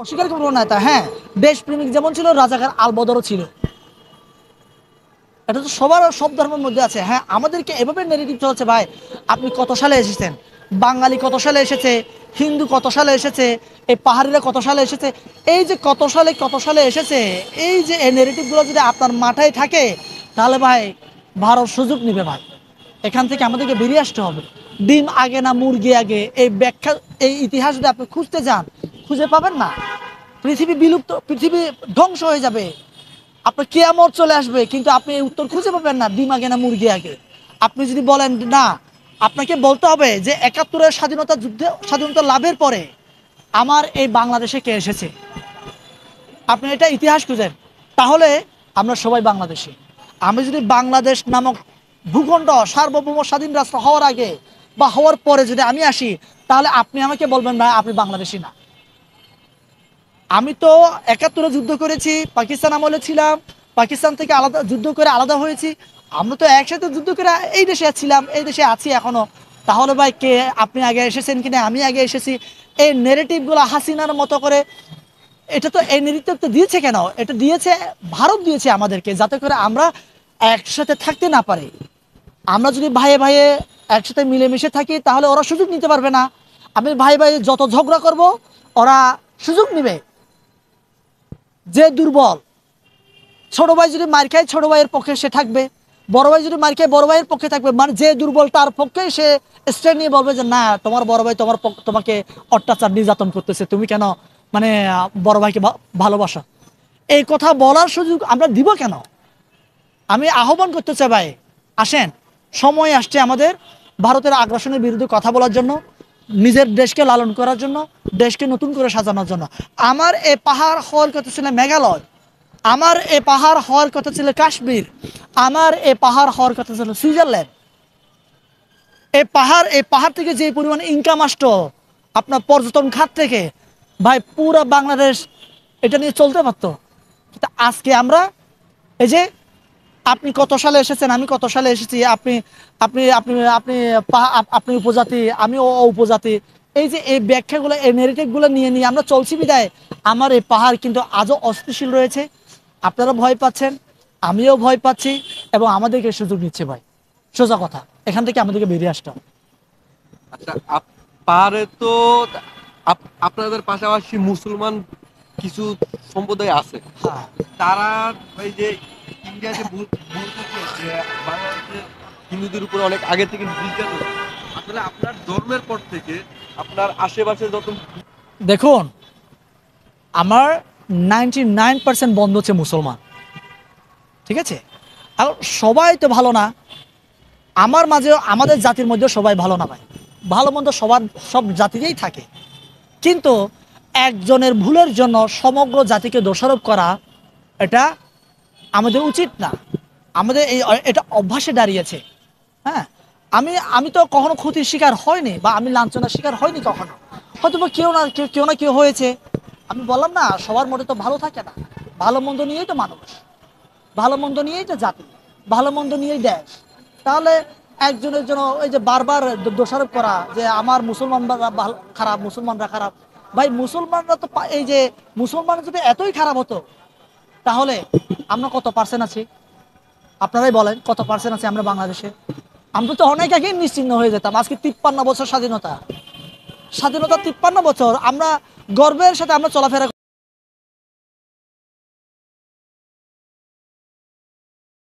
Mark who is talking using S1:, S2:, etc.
S1: অস্বীকার করবো না তা, হ্যাঁ, দেশপ্রেমিক যেমন ছিল, রাজাকার আলবদরও ছিল। এটা তো সবার, সব ধর্মের মধ্যে আছে। হ্যাঁ, আমাদেরকে এভাবে নেগেটিভ চলছে ভাই। আপনি কত সালে এসেছেন, বাঙালি কত সালে এসেছে, হিন্দু কত সালে এসেছে, এই পাহাড়িরা কত সালে এসেছে, এই যে কত সালে এসেছে, এই যে এই নেগেটিভগুলো যদি আপনার মাথায় থাকে, তাহলে ভাই ভারত সুযোগ নেবে ভাই। এখান থেকে আমাদেরকে বেরিয়ে আসতে হবে। ডিম আগে না মুরগি আগে, এই ব্যাখ্যা, এই ইতিহাস যদি আপনি খুঁজতে যান, খুঁজে পাবেন না। পৃথিবী বিলুপ্ত, পৃথিবী ধ্বংস হয়ে যাবে, আপনার কিয়ামত চলে আসবে, কিন্তু আপনি এই উত্তর খুঁজে পাবেন না ডিম আগে না মুরগি আগে। আপনি যদি বলেন না, আপনাকে বলতে হবে যে ৭১-এর স্বাধীনতা যুদ্ধে, স্বাধীনতা লাভের পরে আমার এই বাংলাদেশে কে এসেছে, আপনি এটা ইতিহাস খুঁজেন, তাহলে আমরা সবাই বাংলাদেশি। আমি যদি বাংলাদেশ নামক ভূখণ্ড সার্বভৌম স্বাধীন রাষ্ট্র হওয়ার আগে বা হওয়ার পরে যদি আমি আসি, তাহলে আপনি আমাকে বলবেন না আপনি বাংলাদেশি না। আমি তো ৭১-এ যুদ্ধ করেছি, পাকিস্তান আমলে ছিলাম, পাকিস্তান থেকে আলাদা যুদ্ধ করে আলাদা হয়েছি। আমরা তো একসাথে যুদ্ধ করে এই দেশে ছিলাম, এই দেশে আছি এখনো। তাহলে ভাই কে, আপনি আগে এসেছেন কিনা আমি আগে এসেছি, এই নেগেটিভগুলো হাসিনার মতো করে, এটা তো এই নেতৃত্ব দিয়েছে কেন? এটা দিয়েছে ভারত, দিয়েছে আমাদেরকে, যাতে করে আমরা একসাথে থাকতে না পারি। আমরা যদি ভাইয়ে ভাইয়ে একসাথে মিলেমিশে থাকি, তাহলে ওরা সুযোগ নিতে পারবে না। আমি ভাই ভাই যত ঝগড়া করব, ওরা সুযোগ নিবে। যে দুর্বল, ছোট ভাই যদি মার খায় ছোট ভাইয়ের পক্ষে সে থাকবে, বড় ভাই যদি মার খায় বড় ভাইয়ের পক্ষে থাকবে। মানে যে দুর্বল তার পক্ষে সে স্ট্যান্ড নিয়ে বলবে যে না, তোমার বড় ভাই তোমাকে অত্যাচার নির্যাতন করতেছে, তুমি কেন মানে বড় ভাইকে ভালোবাসা। এই কথা বলার সুযোগ আমরা দিব কেন? আমি আহ্বান করতে চাই ভাই, আসেন, সময় আসছে আমাদের ভারতের আগ্রাসনের বিরুদ্ধে কথা বলার জন্য, নিজের দেশকে লালন করার জন্য, দেশকে নতুন করে সাজানোর জন্য। আমার এই পাহাড় হওয়ার কথা ছিল মেঘালয়, আমার এ পাহাড় হওয়ার কথা ছিল কাশ্মীর, আমার এ পাহাড় হওয়ার কথা ছিল সুইজারল্যান্ড। এই পাহাড় থেকে যে পরিমাণ ইনকাম আসতো আপনার পর্যটন খাত থেকে, ভাই পুরো বাংলাদেশ এটা নিয়ে চলতে পারতো। কিন্তু আজকে আমরা, এই যে আপনি কত সালে এসেছেন, আমি কত সালে এসেছি, আপনি আপনি আপনি আপনি আপনি উপজাতি, আমি উপজাতি, এই যে এই ব্যাখ্যাগুলো, এই নেগেটিভগুলো নিয়ে নিয়ে আমরা চলছি বিদায় আমার এই পাহাড় কিন্তু আজও অস্থিতিশীল রয়েছে। আপনারা ভয় পাচ্ছেন, আমিও ভয় পাচ্ছি, এবং আমাদেরকে সুযোগ নিচ্ছে ভাই। সোজা কথা, এখান থেকে আমাদেরকে বেরিয়ে আসতে হবে।
S2: আচ্ছা, পাহাড়ে তো আপনাদের পাশাপাশি মুসলমান কিছু সম্প্রদায় আছে।
S1: হ্যাঁ,
S2: তারা এই যে ইন্ডিয়াতে বলতেছে যে বাংলাদেশের হিন্দুদের উপরে অনেক আগে থেকে নির্যাতন। আসলে আপনার ধর্মের পর থেকে আপনার আশেপাশে যত
S1: দেখুন, আমার 99% বন্ধু হচ্ছে মুসলমান, ঠিক আছে? আর সবাই তো ভালো না, আমার মাঝে, আমাদের জাতির মধ্যে সবাই ভালো না ভাই। ভালো মন্দ সবার, সব জাতিতেই থাকে, কিন্তু একজনের ভুলের জন্য সমগ্র জাতিকে দোষারোপ করা, এটা আমাদের উচিত না। আমাদের এটা অভ্যাসে দাঁড়িয়েছে। হ্যাঁ, আমি আমি তো কখনো ক্ষতির শিকার হয়নি, বা আমি লাঞ্ছনার শিকার হয়নি কখনো। হয়তো বা কেউ হয়েছে। আমি বললাম না, সবার মধ্যে তো ভালো থাকে না। ভালো মন্দ নিয়েই তো মানুষ, ভালো মন্দ নিয়েই তো জাতি, ভালো মন্দ নিয়েই দেশ। তাহলে একজনের জন্য এই যে বারবার দোষারোপ করা যে আমার মুসলমানরা খারাপ, মুসলমানরা খারাপ, ভাই মুসলমানরা তো এই যে মুসলমান যদি এতই খারাপ হতো, তাহলে আমরা কত পার্সেন্ট আছি? আপনারাই বলেন, কত পার্সেন্ট আছে আমরা বাংলাদেশে? আমরা তো অনেক আগেই নিশ্চিহ্ন হয়ে যেতাম। আজকে 53 বছর স্বাধীনতা, 53 বছর আমরা গর্বের সাথে আমরা চলাফেরা